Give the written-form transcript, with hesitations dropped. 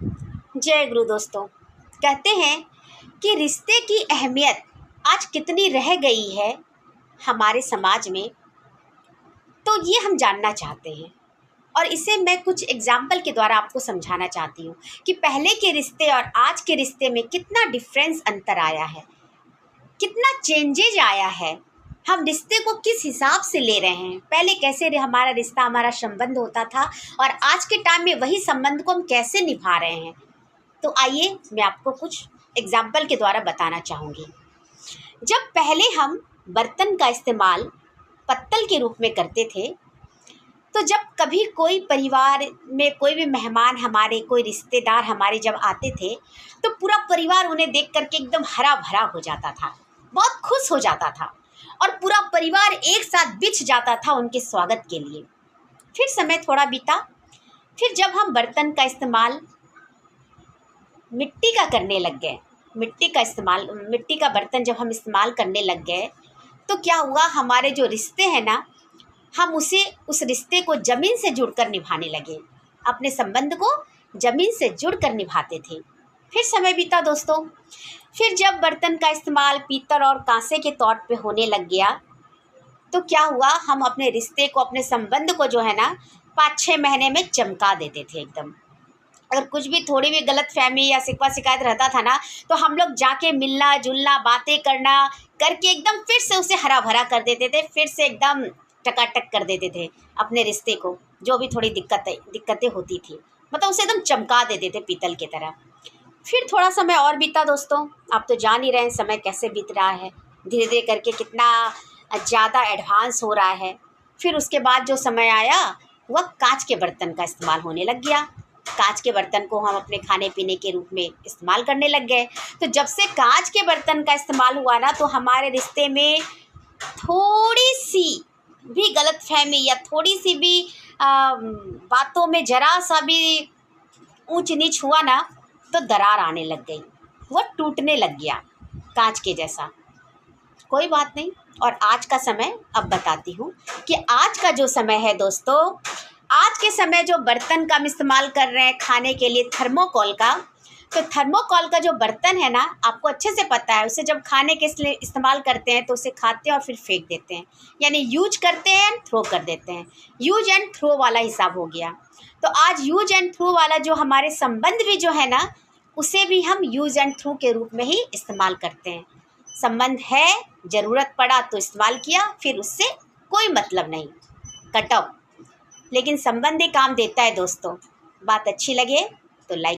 जय गुरु दोस्तों। कहते हैं कि रिश्ते की अहमियत आज कितनी रह गई है हमारे समाज में, तो ये हम जानना चाहते हैं। और इसे मैं कुछ एग्जाम्पल के द्वारा आपको समझाना चाहती हूँ कि पहले के रिश्ते और आज के रिश्ते में कितना डिफरेंस अंतर आया है, कितना चेंजेज आया है। हम रिश्ते को किस हिसाब से ले रहे हैं, पहले कैसे हमारा रिश्ता, हमारा संबंध होता था, और आज के टाइम में वही संबंध को हम कैसे निभा रहे हैं। तो आइए मैं आपको कुछ एग्जाम्पल के द्वारा बताना चाहूँगी। जब पहले हम बर्तन का इस्तेमाल पत्तल के रूप में करते थे, तो जब कभी कोई परिवार में कोई भी मेहमान, हमारे कोई रिश्तेदार हमारे जब आते थे, तो पूरा परिवार उन्हें देख करके एकदम हरा भरा हो जाता था, बहुत खुश हो जाता था, और पूरा परिवार एक साथ बिछ जाता था उनके स्वागत के लिए। फिर समय थोड़ा बीता, फिर जब हम बर्तन का इस्तेमाल मिट्टी का करने लग गए, मिट्टी का बर्तन जब हम इस्तेमाल करने लग गए, तो क्या हुआ, हमारे जो रिश्ते हैं ना, हम उस रिश्ते को ज़मीन से जुड़कर निभाने लगे, अपने संबंध को ज़मीन से जुड़कर निभाते थे। फिर समय बीता दोस्तों, फिर जब बर्तन का इस्तेमाल पीतल और कांसे के तौर पे होने लग गया, तो क्या हुआ, हम अपने रिश्ते को, अपने संबंध को जो है ना 5-6 महीने में चमका देते थे एकदम। अगर कुछ भी थोड़ी भी गलतफहमी या शिकवा शिकायत रहता था ना, तो हम लोग जाके मिलना जुलना, बातें करना करके एकदम फिर से उसे हरा भरा कर देते थे, फिर से एकदम टकाटक कर देते थे अपने रिश्ते को। जो भी थोड़ी दिक्कतें होती थी, मतलब उसे एकदम चमका देते थे पीतल की तरह। फिर थोड़ा समय और बीता दोस्तों, आप तो जान ही रहे हैं समय कैसे बीत रहा है, धीरे धीरे करके कितना ज़्यादा एडवांस हो रहा है। फिर उसके बाद जो समय आया, वह कांच के बर्तन का इस्तेमाल होने लग गया। कांच के बर्तन को हम अपने खाने पीने के रूप में इस्तेमाल करने लग गए। तो जब से कांच के बर्तन का इस्तेमाल हुआ ना, तो हमारे रिश्ते में थोड़ी सी भी गलतफहमी या थोड़ी सी भी बातों में जरा सा भी ऊंच नीच हुआ ना, तो दरार आने लग गई, वह टूटने लग गया कांच के जैसा। कोई बात नहीं। और आज का समय अब बताती हूँ कि आज का जो समय है दोस्तों, आज के समय जो बर्तन का हम इस्तेमाल कर रहे हैं खाने के लिए, थर्मोकोल का, तो थर्मोकोल का जो बर्तन है ना, आपको अच्छे से पता है, उसे जब खाने के लिए इस्तेमाल करते हैं तो उसे खाते हैं और फिर फेंक देते हैं, यानी यूज करते हैं एंड थ्रो कर देते हैं। यूज एंड थ्रो वाला हिसाब हो गया। तो आज यूज एंड थ्रो वाला जो हमारे संबंध भी जो है ना, उसे भी हम यूज एंड थ्रो के रूप में ही इस्तेमाल करते हैं। संबंध है, ज़रूरत पड़ा तो इस्तेमाल किया, फिर उससे कोई मतलब नहीं, कट ऑफ। लेकिन संबंध ही काम देता है दोस्तों। बात अच्छी लगे तो लाइक